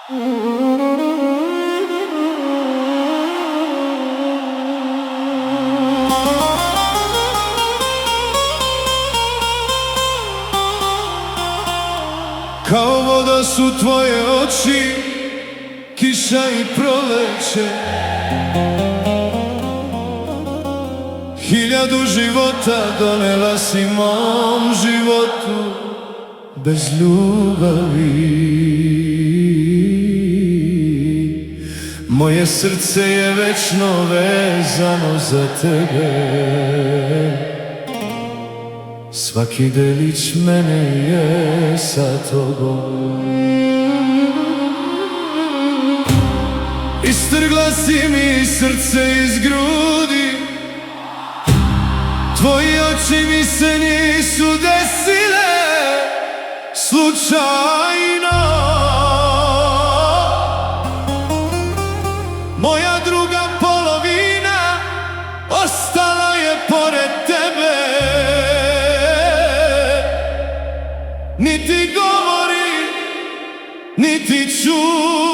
Kao voda su tvoje oči, kiša i proleće. Hiljadu života donela si mom životu bez ljubavi. Moje srce je večno vezano za tebe, svaki delić mene je sa tobom. Istrgla si mi srce iz grudi, tvoji oči mi se nisu desile slučajno. Moja druga polovina ostala je pored tebe, niti govori, niti čuje.